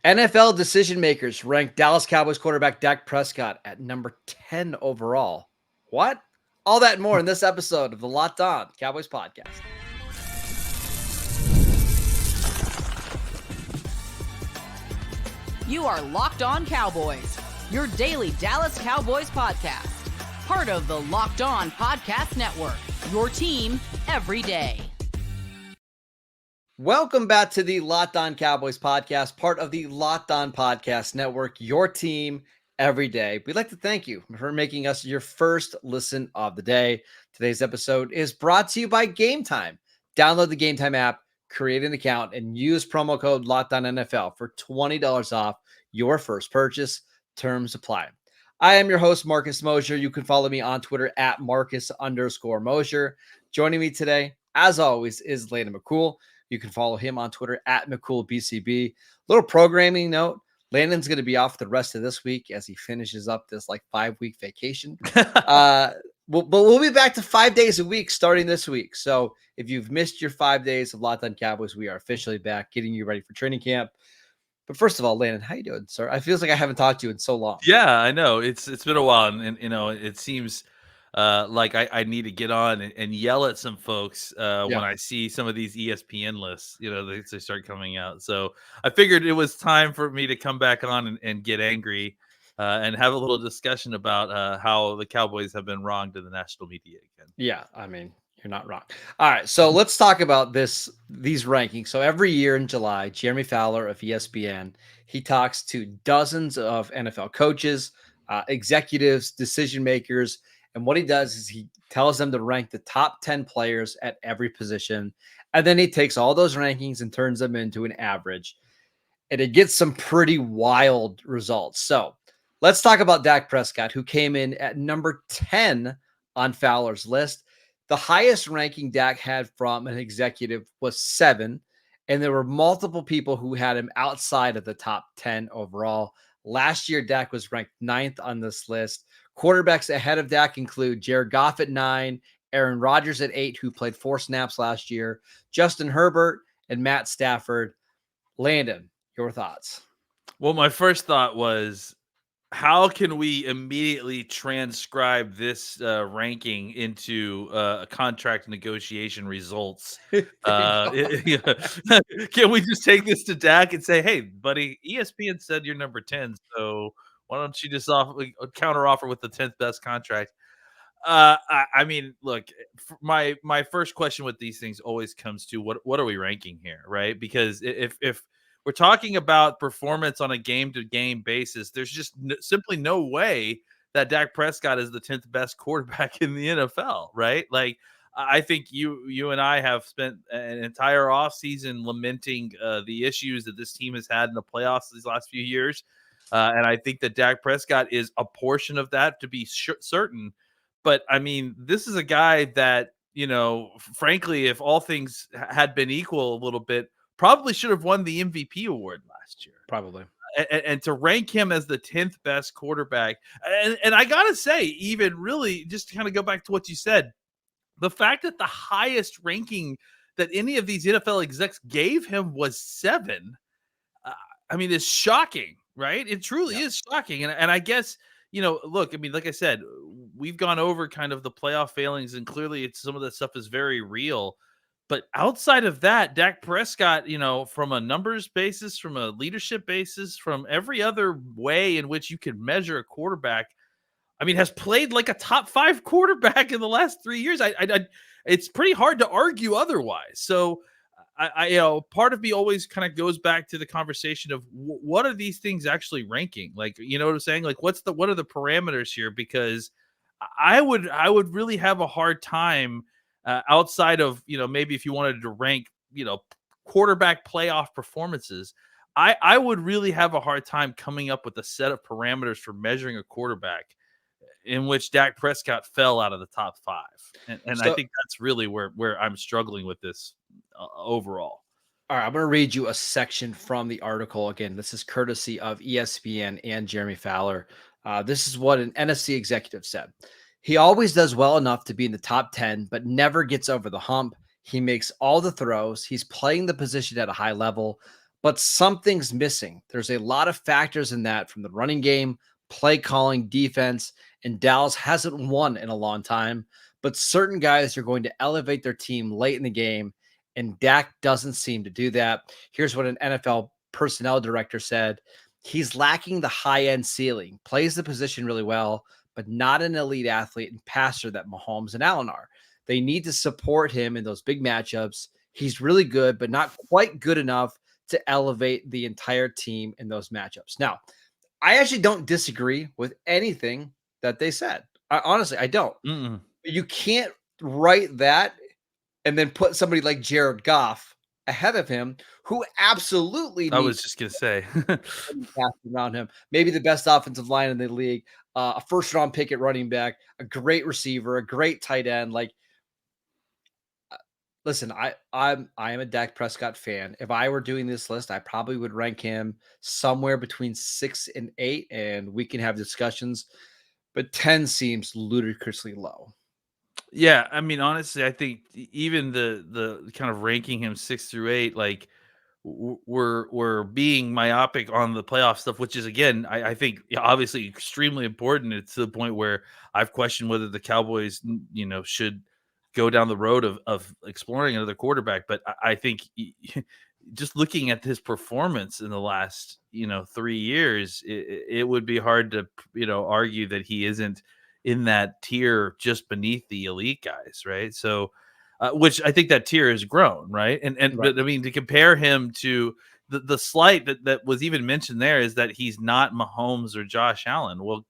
NFL decision makers rank Dallas Cowboys quarterback Dak Prescott at number 10 overall. What? All that and more in this episode of the Locked On Cowboys podcast. You are Locked On Cowboys, your daily Dallas Cowboys podcast. Part of the Locked On Podcast Network, your team every day. Welcome back to the Locked On Cowboys podcast, part of the Locked On Podcast Network, your team every day. We'd like to thank you for making us your first listen of the day. Today's episode is brought to you by Gametime. Download the Gametime app, create an account, and use promo code LOCKEDONNFL for $20 off your first purchase. Terms apply. I am your host, Marcus Mosher. You can follow me on Twitter at Marcus_Mosher. Joining me today, as always, is Landon McCool. You can follow him on Twitter at McCoolBCB. Little programming note, Landon's going to be off the rest of this week as he finishes up this 5-week vacation. But we'll be back to 5 days a week starting this week. So if you've missed your 5 days of Locked On Cowboys, we are officially back getting you ready for training camp. But first of all, Landon, how you doing, sir? I feel like I haven't talked to you in so long. Yeah, I know. It's been a while, and it seems like I need to get on and yell at some folks when I see some of these ESPN lists, they start coming out. So I figured it was time for me to come back on and get angry and have a little discussion about how the Cowboys have been wrong to the national media again. Yeah, I mean, you're not wrong. All right, so let's talk about these rankings. So every year in July, Jeremy Fowler of ESPN, he talks to dozens of NFL coaches, executives, decision makers. And what he does is he tells them to rank the top 10 players at every position. And then he takes all those rankings and turns them into an average. And it gets some pretty wild results. So let's talk about Dak Prescott, who came in at number 10 on Fowler's list. The highest ranking Dak had from an executive was 7. And there were multiple people who had him outside of the top 10 overall. Last year, Dak was ranked 9th on this list. Quarterbacks ahead of Dak include Jared Goff at 9, Aaron Rodgers at 8, who played 4 snaps last year, Justin Herbert, and Matt Stafford. Landon, your thoughts? Well, my first thought was, how can we immediately transcribe this ranking into contract negotiation results? Can we just take this to Dak and say, hey, buddy, ESPN said you're number 10, so why don't you just counter offer with the 10th best contract? I mean, look, my first question with these things always comes to what are we ranking here, right? Because if we're talking about performance on a game-to-game basis, there's just simply no way that Dak Prescott is the 10th best quarterback in the NFL, right? Like, I think you and I have spent an entire offseason lamenting the issues that this team has had in the playoffs these last few years. And I think that Dak Prescott is a portion of that, to be certain. But, I mean, this is a guy that, frankly, if all things had been equal a little bit, probably should have won the MVP award last year. Probably. And to rank him as the 10th best quarterback. And I got to say, even really, just to kind of go back to what you said, the fact that the highest ranking that any of these NFL execs gave him was 7, I mean, is shocking, right? It truly is shocking. And I guess, look, I mean, like I said, we've gone over kind of the playoff failings, and clearly some of that stuff is very real. But outside of that, Dak Prescott, from a numbers basis, from a leadership basis, from every other way in which you can measure a quarterback, I mean, has played like a top 5 quarterback in the last 3 years. It's pretty hard to argue otherwise. So, part of me always kind of goes back to the conversation of what are these things actually ranking? Like, you know what I'm saying? Like, what are the parameters here? Because I would really have a hard time outside of, maybe if you wanted to rank, quarterback playoff performances, I would really have a hard time coming up with a set of parameters for measuring a quarterback in which Dak Prescott fell out of the top 5. And so, I think that's really where I'm struggling with this overall. All right, I'm going to read you a section from the article. Again, this is courtesy of ESPN and Jeremy Fowler. This is what an NFC executive said. He always does well enough to be in the top 10, but never gets over the hump. He makes all the throws. He's playing the position at a high level, but something's missing. There's a lot of factors in that, from the running game, play calling, defense, and Dallas hasn't won in a long time, but certain guys are going to elevate their team late in the game, and Dak doesn't seem to do that. Here's what an NFL personnel director said. He's lacking the high-end ceiling, plays the position really well, but not an elite athlete and passer that Mahomes and Allen are. They need to support him in those big matchups. He's really good, but not quite good enough to elevate the entire team in those matchups. Now, I actually don't disagree with anything that they said. Honestly, I don't. Mm-mm. You can't write that and then put somebody like Jared Goff ahead of him, who absolutely I needs was just gonna say. around him. Maybe the best offensive line in the league, a first-round pick at running back, a great receiver, a great tight end. Like, listen, I am a Dak Prescott fan. If I were doing this list, I probably would rank him somewhere between 6 and 8, and we can have discussions. But 10 seems ludicrously low. Yeah, I mean, honestly, I think even the kind of ranking him 6 through 8, like we're being myopic on the playoff stuff, which is, again, I think, obviously extremely important. It's to the point where I've questioned whether the Cowboys, should go down the road of exploring another quarterback. But I think just looking at his performance in the last 3 years, it would be hard to argue that he isn't in that tier just beneath the elite guys, right? So, which I think that tier has grown, right? And Right. But I mean, to compare him to the slight that was even mentioned there is that he's not Mahomes or Josh Allen. Well,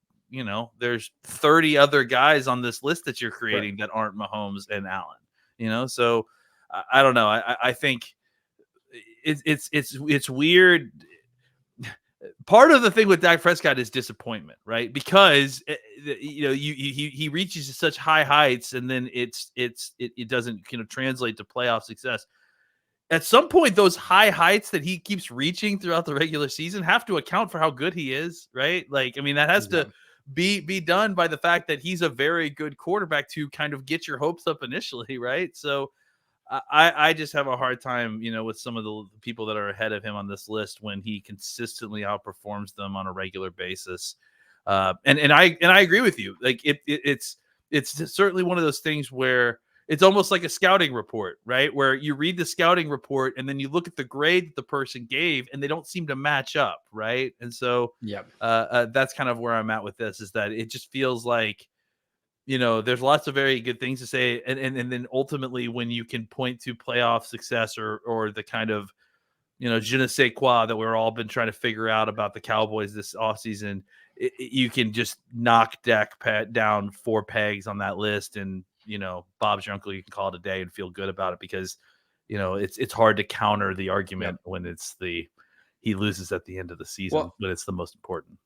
there's 30 other guys on this list that you're Right. creating that aren't Mahomes and Allen. So I don't know. I think it's weird. Part of the thing with Dak Prescott is disappointment, right? Because he reaches such high heights, and then it doesn't translate to playoff success. At some point, those high heights that he keeps reaching throughout the regular season have to account for how good he is, right? Like, I mean, that has Yeah. to be done by the fact that he's a very good quarterback to kind of get your hopes up initially, right? So I just have a hard time, with some of the people that are ahead of him on this list when he consistently outperforms them on a regular basis. And I agree with you. Like, it's certainly one of those things where it's almost like a scouting report, right? Where you read the scouting report and then you look at the grade that the person gave, and they don't seem to match up, right? And so Yep. that's kind of where I'm at with this, is that it just feels like, there's lots of very good things to say. And then ultimately, when you can point to playoff success or the kind of, je ne sais quoi that we're all been trying to figure out about the Cowboys this offseason, you can just knock Dak down 4 pegs on that list, and, Bob's your uncle, you can call it a day and feel good about it, because, it's hard to counter the argument when he loses at the end of the season, but it's the most important.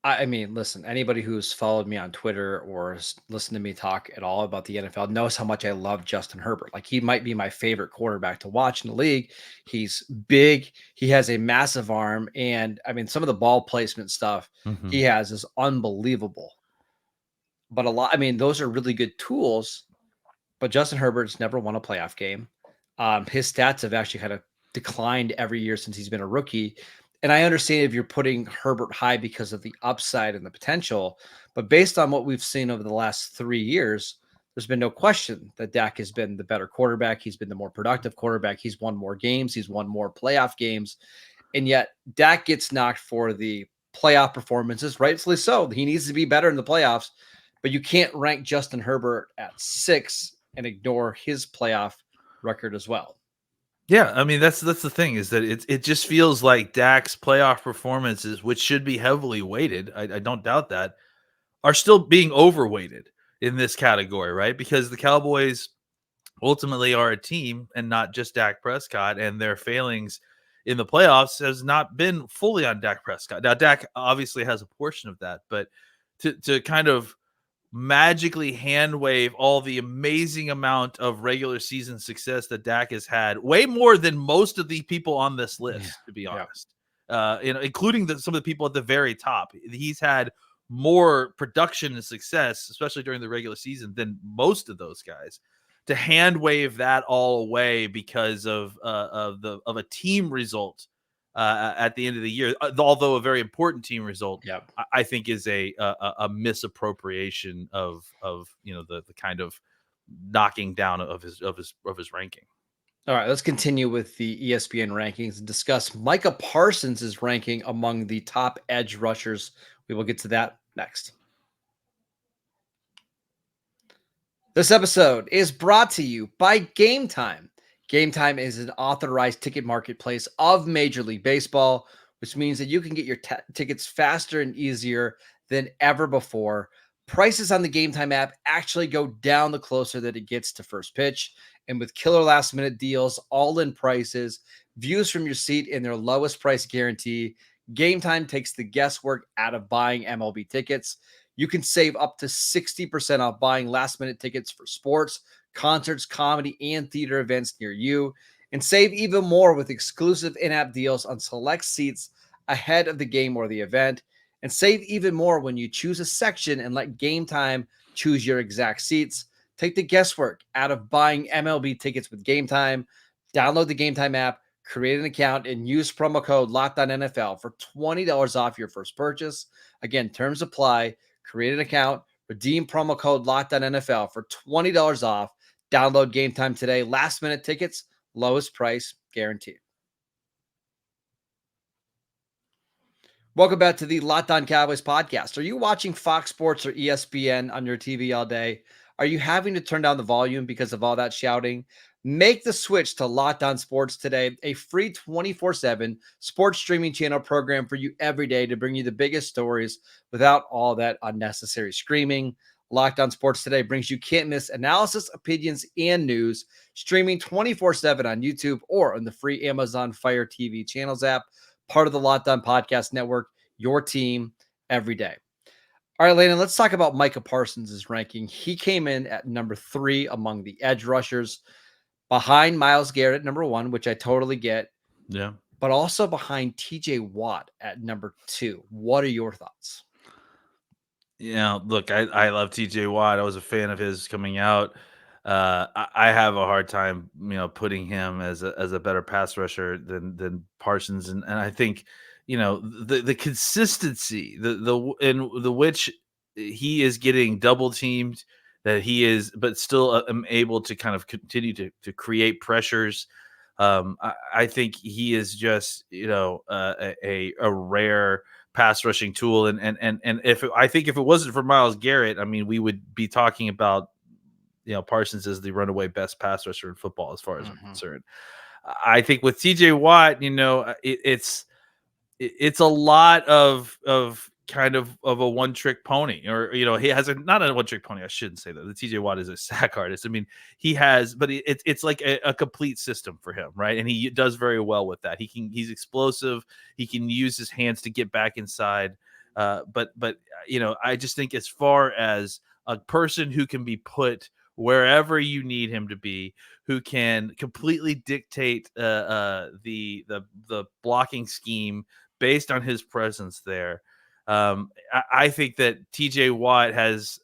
I mean, listen, anybody who's followed me on Twitter or listened to me talk at all about the NFL knows how much I love Justin Herbert. Like, he might be my favorite quarterback to watch in the league. He's big. He has a massive arm. And I mean, some of the ball placement stuff he has is unbelievable. But those are really good tools. But Justin Herbert's never won a playoff game. His stats have actually kind of declined every year since he's been a rookie. And I understand if you're putting Herbert high because of the upside and the potential, but based on what we've seen over the last 3 years, there's been no question that Dak has been the better quarterback. He's been the more productive quarterback. He's won more games. He's won more playoff games. And yet Dak gets knocked for the playoff performances, rightfully so. He needs to be better in the playoffs, but you can't rank Justin Herbert at 6 and ignore his playoff record as well. Yeah, I mean, that's the thing, is that it just feels like Dak's playoff performances, which should be heavily weighted, I don't doubt that, are still being overweighted in this category, right? Because the Cowboys ultimately are a team and not just Dak Prescott, and their failings in the playoffs has not been fully on Dak Prescott. Now, Dak obviously has a portion of that, but to kind of magically hand wave all the amazing amount of regular season success that Dak has had, way more than most of the people on this list, to be honest, including some of the people at the very top. He's had more production and success, especially during the regular season, than most of those guys. To hand wave that all away because of a team result at the end of the year, although a very important team result. Yeah. I think is a misappropriation of the kind of knocking down of his ranking. All right, let's continue with the ESPN rankings and discuss Micah Parsons' ranking among the top edge rushers. We will get to that next. This episode is brought to you by Gametime. Gametime is an authorized ticket marketplace of Major League Baseball, which means that you can get your tickets faster and easier than ever before. Prices on the Gametime app actually go down the closer that it gets to first pitch. And with killer last minute deals, all in prices, views from your seat, and their lowest price guarantee, Gametime takes the guesswork out of buying MLB tickets. You can save up to 60% off buying last minute tickets for sports, concerts, comedy, and theater events near you, and save even more with exclusive in-app deals on select seats ahead of the game or the event, and save even more when you choose a section and let Gametime choose your exact seats. Take the guesswork out of buying MLB tickets with Gametime. Download the Gametime app, create an account, and use promo code LOCKEDONNFL for $20 off your first purchase. Again, terms apply. Create an account, redeem promo code LOCKEDONNFL for $20 off. Download Gametime today. Last minute tickets, lowest price guaranteed. Welcome back to the Locked On Cowboys podcast. Are you watching Fox Sports or ESPN on your TV all day? Are you having to turn down the volume because of all that shouting? Make the switch to Locked On Sports today, a free 24/7 sports streaming channel program for you every day to bring you the biggest stories without all that unnecessary screaming. Locked On Sports today brings you can't miss analysis, opinions, and news, streaming 24/7 on YouTube or on the free Amazon Fire TV channels app, part of the Locked On Podcast Network, your team every day. All right, Landon, let's talk about Micah Parsons' ranking. He came in at number 3 among the edge rushers, behind Myles Garrett, number 1, which I totally get. Yeah. But also behind TJ Watt at number 2. What are your thoughts? Yeah, look, I love TJ Watt. I was a fan of his coming out. I have a hard time, putting him as a better pass rusher than Parsons, and I think, the consistency, the which he is getting double teamed, that he is, but still able to kind of continue to create pressures. I think he is just, a rare pass rushing tool, and I think if it wasn't for Myles Garrett, I mean, we would be talking about Parsons is the runaway best pass rusher in football as far as I'm concerned. I think with TJ Watt, it's a lot of kind of a one trick pony, or he has not a one trick pony. I shouldn't say that. The TJ Watt is a sack artist. I mean, he has, but it's like a complete system for him, right? And he does very well with that. He's explosive. He can use his hands to get back inside. But I just think as far as a person who can be put wherever you need him to be, who can completely dictate the blocking scheme based on his presence there. I think that TJ Watt has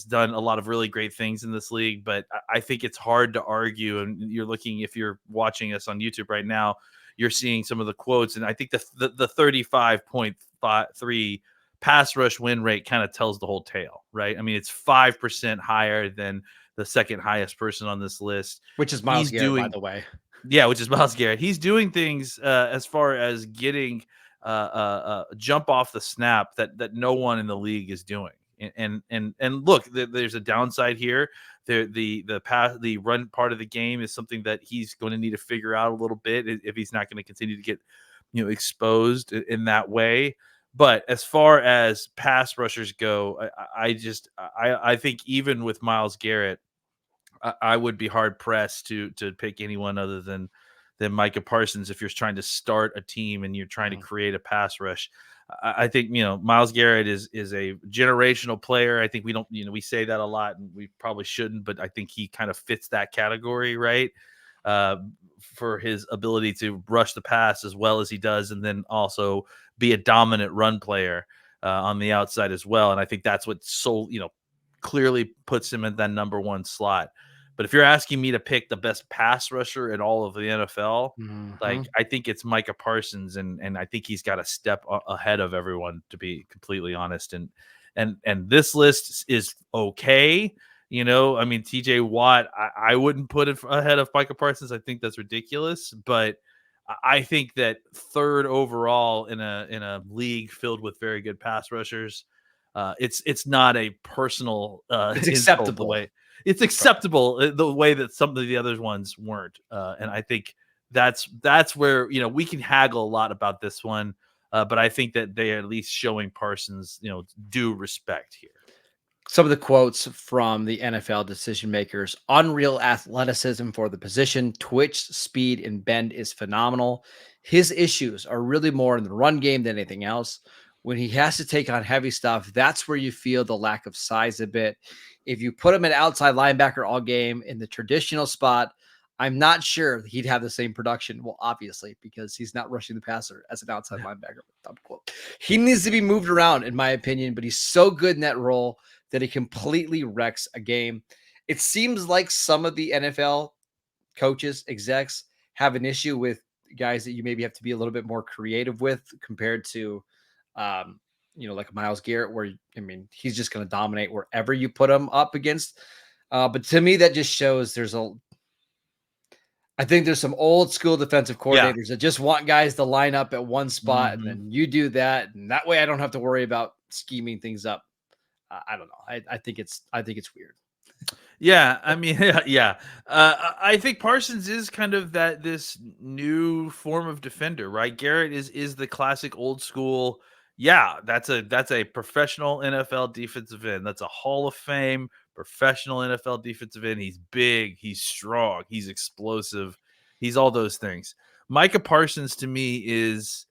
done a lot of really great things in this league, but I think it's hard to argue. And you're looking, if you're watching us on YouTube right now, you're seeing some of the quotes, and I think the 35.3 pass rush win rate kind of tells the whole tale, right? I mean, it's 5% higher than the second highest person on this list, which is Myles Garrett, by the way. Yeah, which is Myles Garrett. He's doing things as far as getting jump off the snap that no one in the league is doing. And look, there's a downside here. The run part of the game is something that he's going to need to figure out a little bit if he's not going to continue to get exposed in that way. But as far as pass rushers go, I think even with Myles Garrett, I would be hard pressed to pick anyone other than Micah Parsons if you're trying to start a team and you're trying to create a pass rush. I think Myles Garrett is a generational player. I think we don't we say that a lot, and we probably shouldn't, but I think he kind of fits that category, right? For his ability to rush the pass as well as he does, and then also be a dominant run player on the outside as well. And I think that's what clearly puts him in that number 1 slot. But if you're asking me to pick the best pass rusher in all of the NFL, like I think it's Micah Parsons, and I think he's got a step ahead of everyone, to be completely honest. And this list is okay. You know, I mean, TJ Watt, I wouldn't put it ahead of Micah Parsons. I think that's ridiculous. But I think that third overall in a league filled with very good pass rushers, it's not a personal It's insult the acceptable. way it's acceptable the way that some of the other ones weren't. And I think that's where, we can haggle a lot about this one. But I think that they are at least showing Parsons, due respect here. Some of the quotes from the NFL decision makers: unreal athleticism for the position, twitch, speed, and bend is phenomenal. His issues are really more in the run game than anything else. When he has to take on heavy stuff, that's where you feel the lack of size a bit. If you put him at outside linebacker all game in the traditional spot, I'm not sure he'd have the same production. Well, obviously, because he's not rushing the passer as an outside linebacker. Unquote. He needs to be moved around, in my opinion, but he's so good in that role that he completely wrecks a game. It seems like some of the NFL coaches, execs, have an issue with guys that you maybe have to be a little bit more creative with compared to, like Myles Garrett, where, I mean, he's just going to dominate wherever you put him up against. But to me, that just shows I think there's some old school defensive coordinators that just want guys to line up at one spot, and then you do that, and that way I don't have to worry about scheming things up. I don't know. I think it's weird. Yeah, I mean, yeah. I think Parsons is kind of this new form of defender, right? Garrett is the classic old school. Yeah, that's a professional NFL defensive end. That's a Hall of Fame professional NFL defensive end. He's big, he's strong, he's explosive, he's all those things. Micah Parsons to me is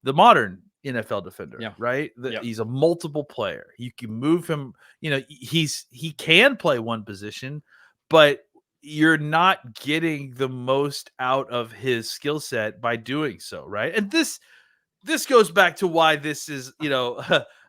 the modern NFL defender, right? He's a multiple player. You can move him. He can play one position, but you're not getting the most out of his skill set by doing so, right? And this goes back to why this is,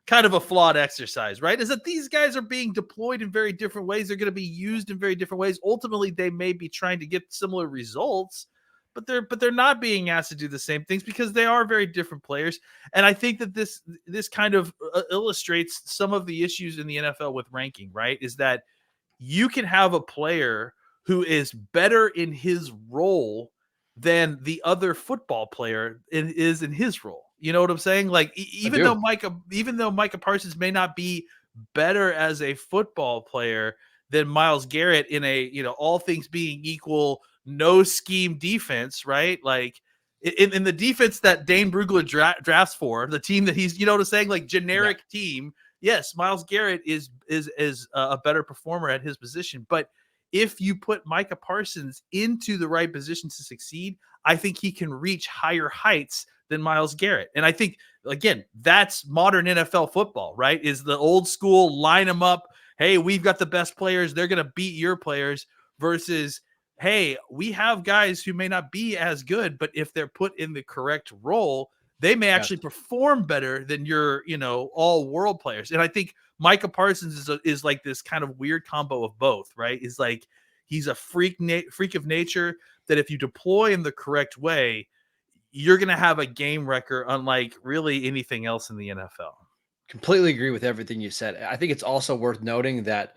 kind of a flawed exercise, right? Is that these guys are being deployed in very different ways. They're going to be used in very different ways. Ultimately, they may be trying to get similar results, but they're not being asked to do the same things because they are very different players. And I think that this kind of illustrates some of the issues in the NFL with ranking, right? Is that you can have a player who is better in his role than the other football player is in his role. You know what I'm saying? Like even though Micah Parsons may not be better as a football player than Myles Garrett in a, all things being equal, no scheme defense, right? Like in the defense that Dane Brugler drafts for, the team that he's, what I'm saying, like generic team. Yes, Myles Garrett is a better performer at his position, but if you put Micah Parsons into the right position to succeed, I think he can reach higher heights than Myles Garrett. And I think, again, that's modern NFL football, right? Is the old school line them up. Hey, we've got the best players. They're going to beat your players versus, hey, we have guys who may not be as good, but if they're put in the correct role, they may actually perform better than your, all world players. And I think Micah Parsons is like this kind of weird combo of both, right? Is like, he's a freak of nature that if you deploy in the correct way, you're going to have a game wrecker unlike really anything else in the NFL. Completely agree with everything you said. I think it's also worth noting that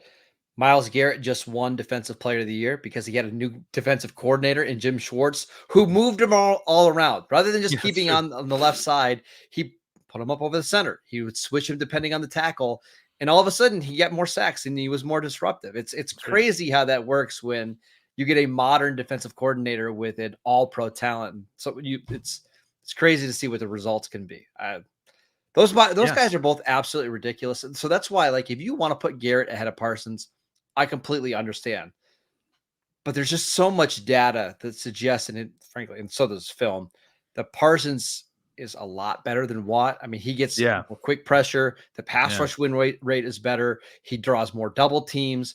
Myles Garrett just won Defensive Player of the Year because he had a new defensive coordinator in Jim Schwartz who moved him all around. Rather than just keeping on the left side, he put him up over the center. He would switch him depending on the tackle. And all of a sudden, he got more sacks and he was more disruptive. It's crazy how that works when you get a modern defensive coordinator with an all-pro talent. So it's crazy to see what the results can be. Those guys are both absolutely ridiculous. And so that's why, like, if you want to put Garrett ahead of Parsons, I completely understand. But there's just so much data that suggests, and frankly, and so does film, that Parsons is a lot better than Watt. I mean, he gets more quick pressure. The pass rush win rate is better. He draws more double teams,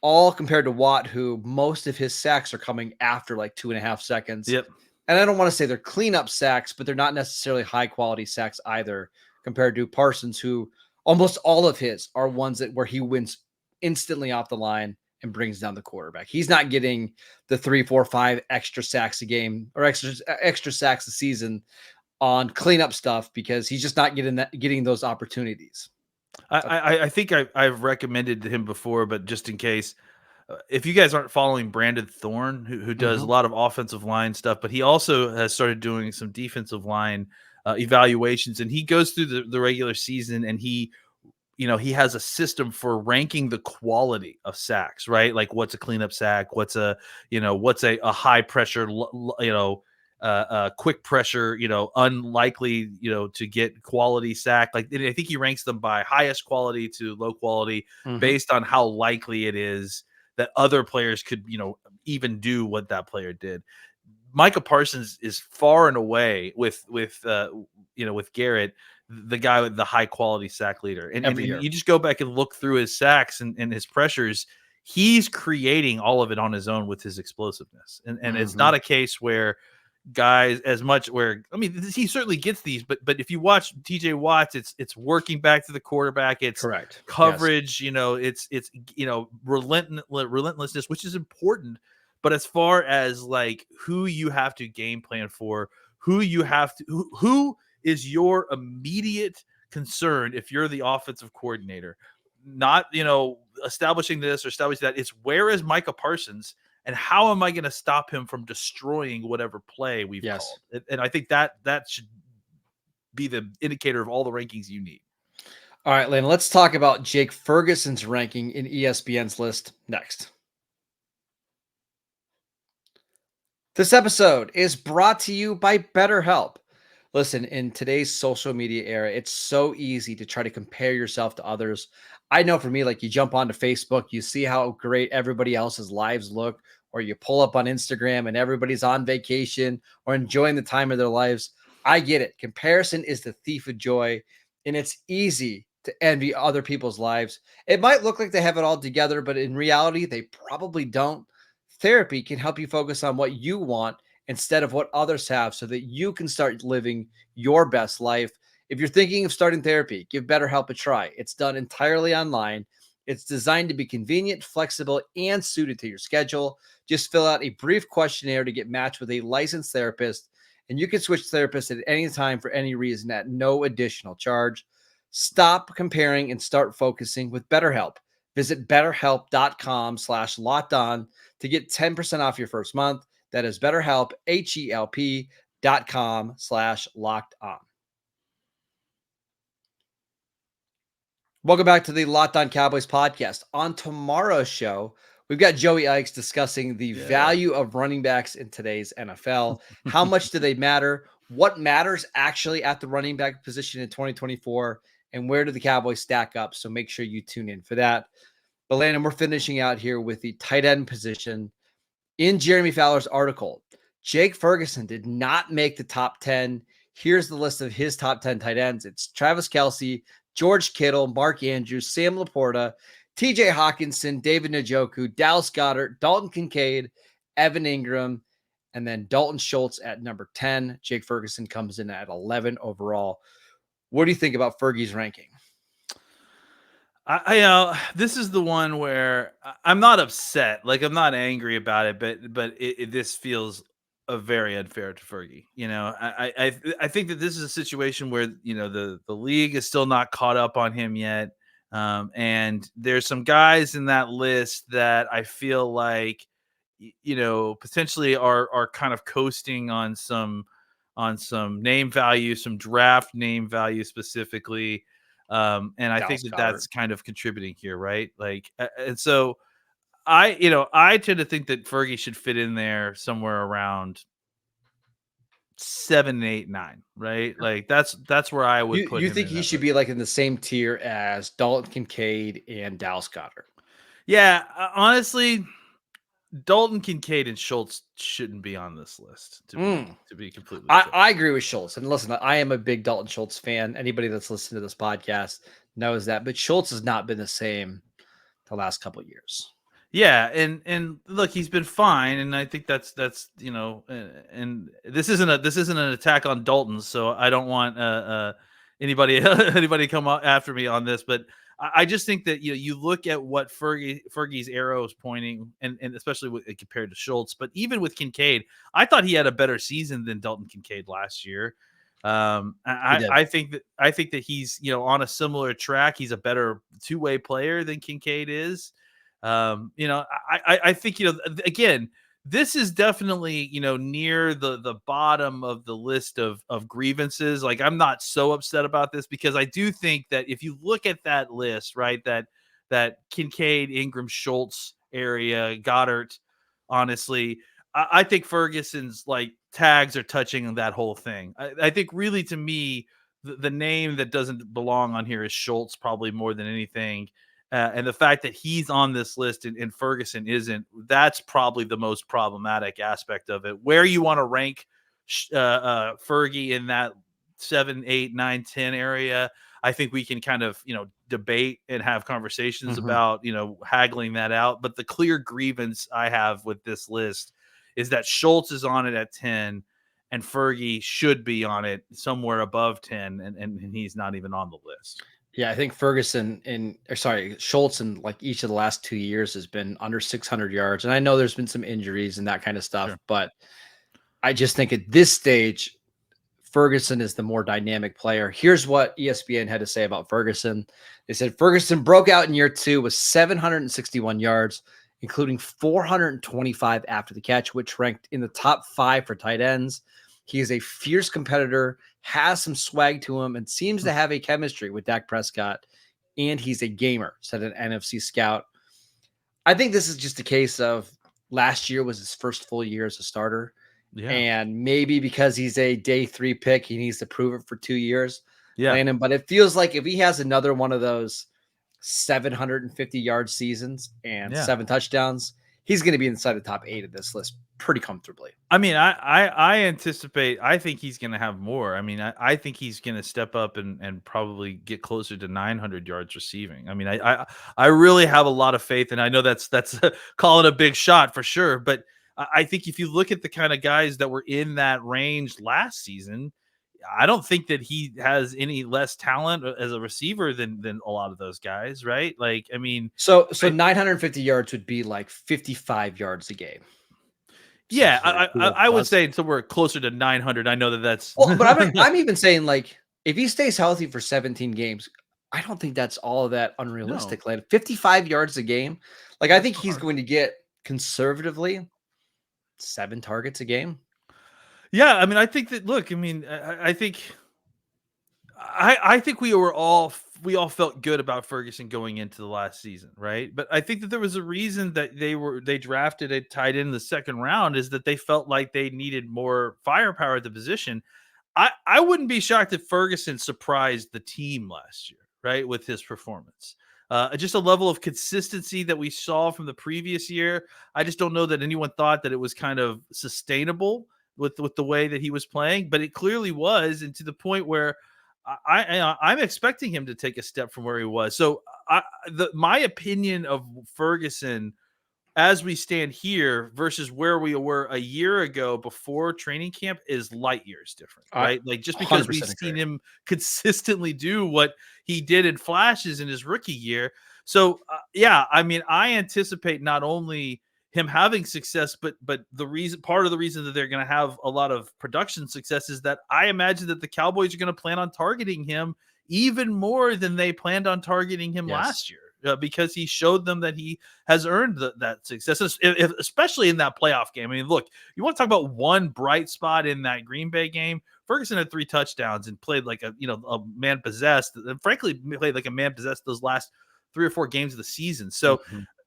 all compared to Watt, who most of his sacks are coming after like 2.5 seconds. Yep. And I don't want to say they're cleanup sacks, but they're not necessarily high quality sacks either, compared to Parsons, who almost all of his are ones where he wins instantly off the line and brings down the quarterback. He's not getting the 3, 4, 5 extra sacks a game or extra sacks a season on cleanup stuff because he's just not getting those opportunities. I think I've recommended him before, but just in case, if you guys aren't following Brandon Thorne, who does a lot of offensive line stuff, but he also has started doing some defensive line evaluations, and he goes through the regular season, and he has a system for ranking the quality of sacks, right? Like what's a cleanup sack, what's a high pressure, quick pressure, unlikely, to get quality sack. Like I think he ranks them by highest quality to low quality based on how likely it is that other players could, even do what that player did. Micah Parsons is far and away with Garrett, the guy with the high quality sack leader. And you just go back and look through his sacks and his pressures. He's creating all of it on his own with his explosiveness. And it's not a case where guys he certainly gets these, but if you watch TJ Watts, it's working back to the quarterback. It's correct coverage, yes. It's relentlessness, which is important. But as far as like who you have to game plan for, who is your immediate concern if you're the offensive coordinator, not, establishing this or establishing that, it's where is Micah Parsons and how am I going to stop him from destroying whatever play we've called? And I think that should be the indicator of all the rankings you need. All right, Lane, let's talk about Jake Ferguson's ranking in ESPN's list next. This episode is brought to you by BetterHelp. Listen, in today's social media era, it's so easy to try to compare yourself to others. I know for me, like you jump onto Facebook, you see how great everybody else's lives look, or you pull up on Instagram and everybody's on vacation or enjoying the time of their lives. I get it. Comparison is the thief of joy, and it's easy to envy other people's lives. It might look like they have it all together, but in reality, they probably don't. Therapy can help you focus on what you want instead of what others have so that you can start living your best life. If you're thinking of starting therapy, give BetterHelp a try. It's done entirely online. It's designed to be convenient, flexible, and suited to your schedule. Just fill out a brief questionnaire to get matched with a licensed therapist, and you can switch therapists at any time for any reason at no additional charge. Stop comparing and start focusing with BetterHelp. Visit BetterHelp.com/LockedOn to get 10% off your first month. That is BetterHelp, HELP.com/LockedOn. Welcome back to the Locked On Cowboys podcast. On tomorrow's show, we've got Joey Ikes discussing the value of running backs in today's NFL. How much do they matter? What matters actually at the running back position in 2024? And where do the Cowboys stack up? So make sure you tune in for that. But Landon, we're finishing out here with the tight end position. In Jeremy Fowler's article, Jake Ferguson did not make the top 10. Here's the list of his top 10 tight ends. It's Travis Kelce, George Kittle, Mark Andrews, Sam Laporta, TJ Hawkinson, David Njoku, Dallas Goedert, Dalton Kincaid, Evan Ingram, and then Dalton Schultz at number 10. Jake Ferguson comes in at 11 overall. What do you think about Fergie's ranking? This is the one where I'm not upset. Like I'm not angry about it, but this feels very unfair to Fergie. I think that this is a situation where, the league is still not caught up on him yet. And there's some guys in that list that I feel like, potentially are kind of coasting on some name value, some draft name value specifically. And I think that's kind of contributing here, right? Like, and so I tend to think that Fergie should fit in there somewhere around 7, 8, 9, right? Like that's where I would put him. You think he should be like in the same tier as Dalton Kincaid and Dallas Goedert? Yeah, honestly, Dalton Kincaid and Schultz shouldn't be on this list, to be completely fair. I agree with Schultz. And listen, I am a big Dalton Schultz fan. Anybody that's listened to this podcast knows that. But Schultz has not been the same the last couple of years. Yeah, and look, he's been fine, and I think that's and this isn't an attack on Dalton, so I don't want anybody come after me on this, but I just think that you look at what Fergie's arrow is pointing, and especially compared to Schultz, but even with Kincaid, I thought he had a better season than Dalton Kincaid last year. I think that he's on a similar track. He's a better two-way player than Kincaid is. I think again, this is definitely near the bottom of the list of grievances. Like, I'm not so upset about this, because I do think that if you look at that list, right, that Kincaid, Ingram, Schultz area, Goddard, honestly, I think Ferguson's like tags are touching on that whole thing. I think really, to me, the name that doesn't belong on here is Schultz, probably more than anything. And the fact that he's on this list and Ferguson isn't, that's probably the most problematic aspect of it. Where you want to rank Fergie in that 7, 8, 9, 10 area, I think we can kind of, debate and have conversations about, haggling that out. But the clear grievance I have with this list is that Schultz is on it at 10 and Fergie should be on it somewhere above 10. And he's not even on the list. Yeah, I think Schultz in like each of the last 2 years has been under 600 yards. And I know there's been some injuries and that kind of stuff, Sure. but I just think at this stage, Ferguson is the more dynamic player. Here's what ESPN had to say about Ferguson. They said Ferguson broke out in year 2 with 761 yards, including 425 after the catch, which ranked in the top 5 for tight ends. He is a fierce competitor, has some swag to him, and seems to have a chemistry with Dak Prescott. And he's a gamer, said an NFC scout. I think this is just a case of last year was his first full year as a starter. Yeah. And maybe because he's a day 3 pick, he needs to prove it for 2 years. Yeah. Landon, but it feels like if he has another one of those 750 yard seasons and 7 touchdowns, he's going to be inside the top 8 of this list pretty comfortably. I mean, I anticipate, I think he's going to have more. I mean, I think he's going to step up and probably get closer to 900 yards receiving. I mean, I really have a lot of faith, and I know that's calling a big shot for sure. But I think if you look at the kind of guys that were in that range last season, I don't think that he has any less talent as a receiver than a lot of those guys, right? Like, I mean, so 950 yards would be like 55 yards a game. Yeah, I would say somewhere closer to 900. I know that's well, but I'm even saying, like, if he stays healthy for 17 games, I don't think that's all that unrealistic. Like 55 yards a game. Like, I think he's going to get conservatively 7 targets a game. Yeah, I mean, I think that. Look, I mean, I think we all felt good about Ferguson going into the last season, right? But I think that there was a reason that they drafted a tight end in the second round, is that they felt like they needed more firepower at the position. I wouldn't be shocked if Ferguson surprised the team last year, right, with his performance. Just a level of consistency that we saw from the previous year. I just don't know that anyone thought that it was kind of sustainable with the way that he was playing, but it clearly was, and to the point where I'm expecting him to take a step from where he was. So my opinion of Ferguson as we stand here versus where we were a year ago before training camp is light years different, right? Like, just because we've seen him consistently do what he did in flashes in his rookie year. So I mean, I anticipate not only him having success, but part of the reason that they're going to have a lot of production success is that I imagine that the Cowboys are going to plan on targeting him even more than they planned on targeting him last year, because he showed them that he has earned that success, especially in that playoff game. I mean, look, you want to talk about one bright spot in that Green Bay game? Ferguson had 3 touchdowns and played like a man possessed, and frankly played like a man possessed those last 3 or 4 games of the season. So.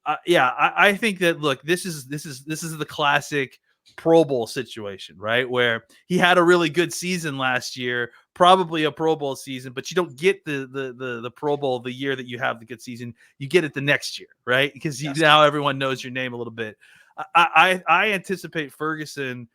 I think that, look, this is the classic Pro Bowl situation, right? Where he had a really good season last year, probably a Pro Bowl season, but you don't get the Pro Bowl the year that you have the good season. You get it the next year, right? Because now everyone knows your name a little bit. I anticipate Ferguson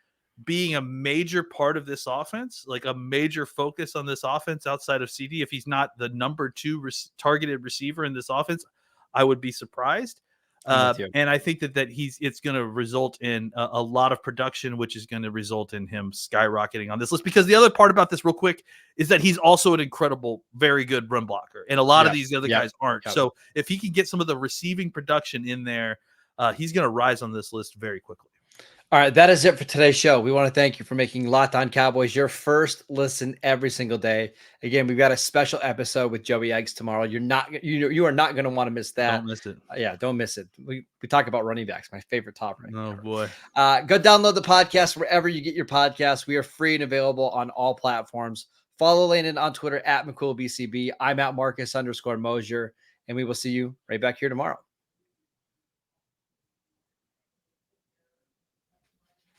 being a major part of this offense, like a major focus on this offense outside of CD. If he's not the number 2 targeted receiver in this offense, I would be surprised. I'm with you. And I think that it's going to result in a lot of production, which is going to result in him skyrocketing on this list. Because the other part about this, real quick, is that he's also an incredible, very good run blocker, and a lot of these other guys aren't. So if he can get some of the receiving production in there, he's going to rise on this list very quickly. All right, that is it for today's show. We want to thank you for making Locked On Cowboys your first listen every single day. Again, we've got a special episode with Joey Eggs tomorrow. You are not going to want to miss that. Don't miss it. Don't miss it. We talk about running backs, my favorite topic. Oh boy. Go download the podcast wherever you get your podcasts. We are free and available on all platforms. Follow Landon on Twitter @McCoolBCB. I'm at Marcus _Mosier, and we will see you right back here tomorrow.